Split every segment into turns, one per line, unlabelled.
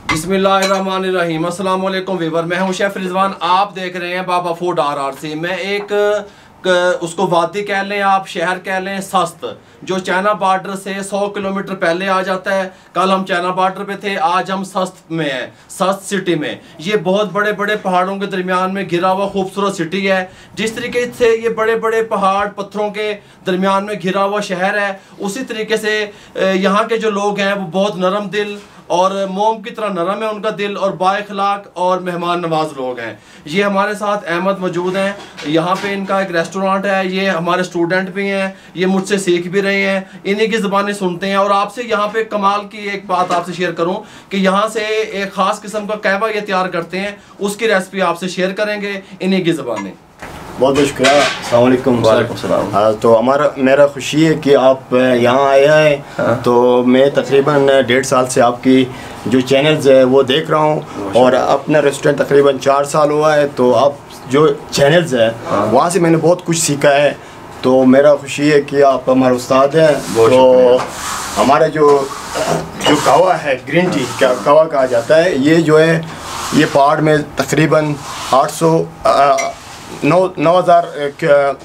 बिस्मिल्लाहिर्रहमानिर्रहीम। अस्सलाम वालेकुम वीवर, मैं हूं शेफ रिजवान। आप देख रहे हैं बाबा फूड RRC। मैं एक उसको वादी कह लें, आप शहर कह लें, सस्त, जो चाइना बॉर्डर से 100 किलोमीटर पहले आ जाता है। कल हम चाइना बॉर्डर पे थे, आज हम सस्त में हैं, सस्त सिटी में। ये बहुत बड़े बड़े पहाड़ों के दरमियान में घिरा हुआ खूबसूरत सिटी है। जिस तरीके से ये बड़े बड़े पहाड़ पत्थरों के दरमियान में घिरा हुआ शहर है, उसी तरीके से यहाँ के जो लोग हैं वो बहुत नरम दिल और मोम की तरह नरम है उनका दिल, और बाइखलाक और मेहमान नवाज लोग हैं। ये हमारे साथ अहमद मौजूद हैं। यहाँ पे इनका एक रेस्टोरेंट है। ये हमारे स्टूडेंट भी हैं, ये मुझसे सीख भी रहे हैं, इन्हीं की ज़बानें सुनते हैं। और आपसे यहाँ पे कमाल की एक बात आपसे शेयर करूँ कि यहाँ से एक ख़ास किस्म का कहवा ये तैयार करते हैं, उसकी रेसिपी आपसे शेयर करेंगे इन्हीं की ज़बानें।
बहुत बहुत शुक्रिया। अस्सलाम वालेकुम।
वालेकुम सलाम।
तो मेरा खुशी है कि आप यहाँ आए हैं। तो मैं तकरीबन 1.5 साल से आपकी जो चैनल्स है वो देख रहा हूँ, और अपना रेस्टोरेंट तकरीबन 4 साल हुआ है। तो आप जो चैनल्स है वहाँ से मैंने बहुत कुछ सीखा है। तो मेरा खुशी है कि आप हमारे उस्ताद हैं। तो हमारा जो कहवा है, ग्रीन टी कहवा कहा जाता है, ये जो है ये पहाड़ में तकरीबन 9,000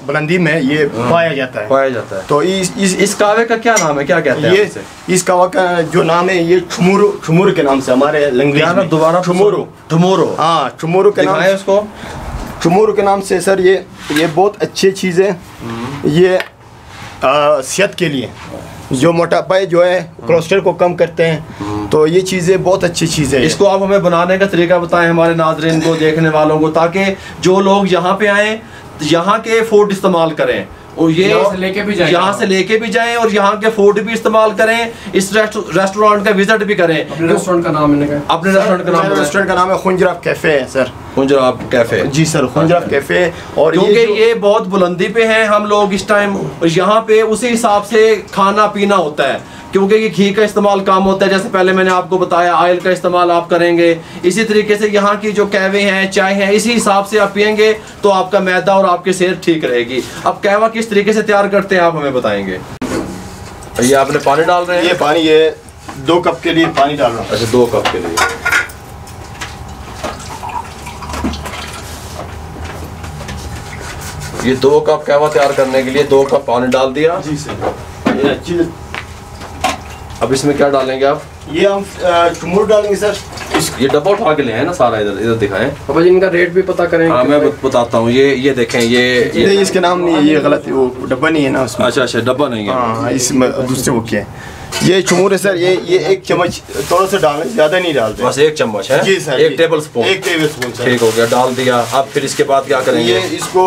बुलंदी में ये पाया जाता है। तो इस
कहवे का क्या नाम है, क्या कहते हैं?
ये इस कहवा का जो नाम है ये ठुमुरो के नाम से हमारे लैंग्वेज में
दोबारा ठुमुरो।
हाँ, ठुमुरो के नाम है उसको। ठुमुरो के नाम से सर ये बहुत अच्छी चीज़ है। ये सेहत के लिए जो मोटापा जो है कोलेस्ट्रॉल को कम करते हैं। तो ये चीज़ें बहुत अच्छी चीज़ है।
इसको आप हमें बनाने का तरीका बताएं हमारे नाज़रीन को, देखने वालों को, ताकि जो लोग यहाँ पे आएँ यहाँ के फूड इस्तेमाल करें, और ये यहाँ से लेके भी जाएं और यहाँ के फूड भी इस्तेमाल करें, इस रेस्टोरेंट का विजिट भी करें।
अपने रेस्टोरेंट का नाम है खुंजराफ कैफ़े है सर।
खुंजराफ कैफ़े,
जी सर, खुंजराफ कैफ़े। और
क्योंकि ये बहुत बुलंदी पे हैं हम लोग इस टाइम, यहाँ पे उसी हिसाब से खाना पीना होता है, क्योंकि ये घी का इस्तेमाल कम होता है। जैसे पहले मैंने आपको बताया, ऑयल का इस्तेमाल आप करेंगे। इसी तरीके से यहाँ की जो कहवे हैं, चाय हैं, इसी हिसाब से आप पियेंगे तो आपका मैदा और आपकी सेहत ठीक रहेगी। अब कहवा किस तरीके से तैयार करते हैं आप हमें बताएंगे? ये आपने पानी डाल रहे हैं?
ये पानी, ये 2 कप के लिए पानी डाल रहा हूँ।
अच्छा, 2 कप के लिए। ये 2 कप कहवा तैयार करने के लिए 2 कप पानी डाल दिया।
जी सर। ये अच्छी।
अब इसमें क्या डालेंगे आप?
ये हम ठुमुर डालेंगे सर।
ये डब्बा उठा के ले हैं ना सारा, इधर दिखाएं।
अब इनका रेट भी पता करें।
हाँ, मैं बताता हूँ। ये देखें, ये
इसके नाम नहीं है, ये गलत है, वो डब्बा नहीं है ना उसमें।
अच्छा, डब्बा नहीं है।
हाँ, इसमें दूसरे वो क्या है। ये ठुमुर है सर। ये 1 चम्मच थोड़ा सा डालें, ज़्यादा नहीं डालते,
बस 1 चम्मच है।
जी sir.
1 tablespoon.
1 tablespoon sir.
ठीक हो गया, डाल दिया। अब फिर इसके बाद क्या करेंगे?
ये इसको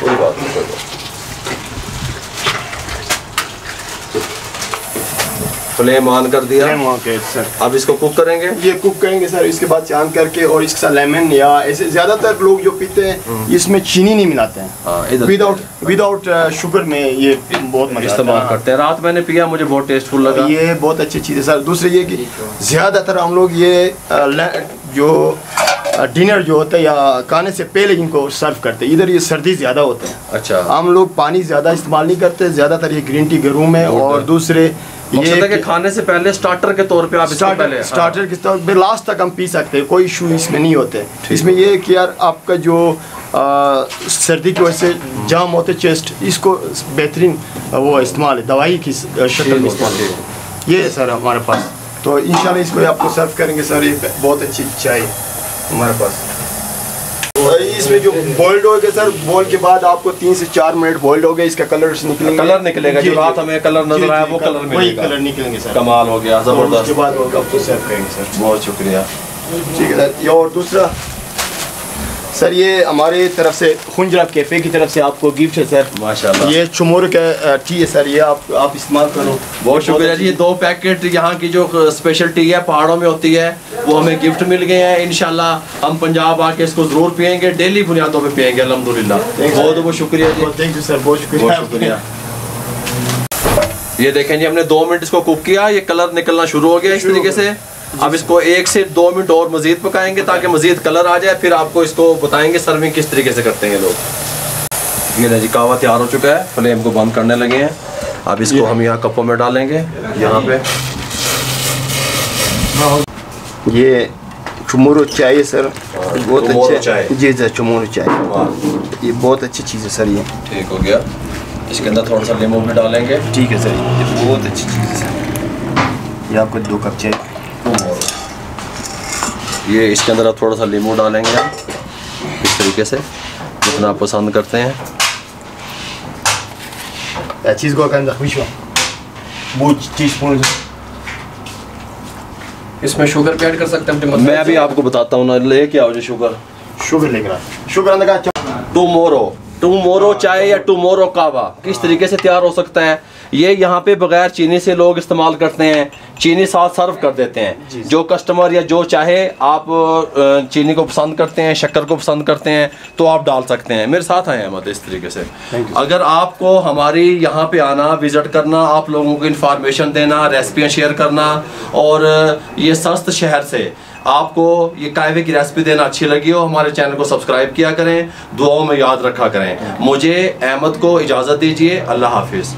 कोई बात नहीं, फ्लेम ऑन कर दिया।
सर।
अब इसको कुक करेंगे।
ये कुक करेंगे सर। इसके बाद चांद करके, और इसके साथ लेमन या ऐसे ज़्यादातर लोग जो पीते हैं इसमें चीनी नहीं मिलाते हैं। विदाउट शुगर में ये बहुत मजा
इस्तेमाल करते हैं। रात मैंने पिया, मुझे बहुत टेस्टफुल लगा।
ये बहुत अच्छी चीज़ है सर। दूसरी ये कि ज़्यादातर हम लोग ये जो डिनर जो होता है या खाने से पहले इनको सर्व करते हैं। इधर ये सर्दी ज़्यादा होता है।
अच्छा। हम
लोग पानी ज़्यादा इस्तेमाल नहीं करते। ज़्यादातर ये ग्रीन टी गर्म है। और दूसरे
ये कि खाने से पहले स्टार्टर के तौर पे आप
स्टार्टर के तौर पे लास्ट तक हम पी सकते हैं, कोई इशू इसमें नहीं होते। इसमें ये कि यार आपका जो सर्दी की वजह से जाम होते चेस्ट, इसको बेहतरीन वो इस्तेमाल है, दवाई की शक्ल में इस्तेमाल है। ये है सर हमारे पास। तो इंशाल्लाह इसको आपको सर्व करेंगे सर। ये बहुत अच्छी चाय हमारे पास। इसमें जो बॉइल्ड हो गया सर, बॉइल के बाद आपको 3 से 4 मिनट बॉइल्ड हो गया, इसका कलर
निकलेगा। जो रात हमें कलर नजर आया वो कलर मिलेगा,
वही कलर निकलेंगे सर।
कमाल हो गया, जबरदस्त।
उसके बाद आपको सर्व करेंगे सर।
बहुत शुक्रिया।
ठीक है सर। और दूसरा सर, ये हमारे तरफ से खुंजराफ कैफ़े की तरफ से आपको गिफ्ट है सर।
माशाल्लाह।
ये ठुमुर का टी है सर। ये आप इस्तेमाल करो।
बहुत शुक्रिया जी। ये 2 पैकेट यहाँ की जो स्पेशल टी है पहाड़ों में होती है, वो हमें गिफ्ट मिल गए हैं। इंशाल्लाह हम पंजाब आके इसको ज़रूर पियेंगे, डेली बुनियादों पे पियेंगे अल्हम्दुलिल्लाह। बहुत बहुत शुक्रिया जी।
थैंक यू सर, बहुत शुक्रिया।
ये देखें जी, हमने 2 मिनट इसको कुक किया, ये कलर निकलना शुरू हो गया इस तरीके से। अब इसको 1 से 2 मिनट और मज़ीद पकाएंगे ताकि मज़ीद कलर आ जाए। फिर आपको इसको बताएंगे सर्विंग किस तरीके से करते हैं लोग। ये जी कहवा तैयार हो चुका है, फ्लेम को बंद करने लगे हैं। अब इसको हम यहाँ कपों में डालेंगे। यहाँ पे
ये टुमोरो चाय है सर, बहुत अच्छा। जी सर, टुमोरो चाय ये बहुत अच्छी चीज़ है सर। ये
ठीक हो गया। इसके अंदर थोड़ा सा नींबू भी डालेंगे।
ठीक है सर, ये बहुत अच्छी चीज़ है सर। ये आपको 2 कप चाय।
ये इसके अंदर आप थोड़ा सा नींबू डालेंगे आप इस तरीके से जितना आप पसंद करते हैं।
चीज़ को वो टीस्पून
इसमें शुगर भी ऐड कर सकते हैं। मैं अभी आपको बताता हूँ ना, लेके आओ जो शुगर
लेकर शुगर अंदर का।
टुमोरो चाय या टुमोरो कावा किस तरीके से तैयार हो सकता है? ये यहाँ पे बगैर चीनी से लोग इस्तेमाल करते हैं, चीनी साथ सर्व कर देते हैं। जो कस्टमर या जो चाहे, आप चीनी को पसंद करते हैं, शक्कर को पसंद करते हैं तो आप डाल सकते हैं। मेरे साथ आए अहमद इस तरीके से। अगर आपको हमारी यहाँ पे आना, विज़िट करना, आप लोगों को इन्फॉर्मेशन देना, रेसिपियाँ शेयर करना और ये सस्त शहर से आपको ये कायवे की रेसिपी देना अच्छी लगी हो, हमारे चैनल को सब्सक्राइब किया करें, दुआओं में याद रखा करें। मुझे अहमद को इजाज़त दीजिए। अल्लाह हाफिज़।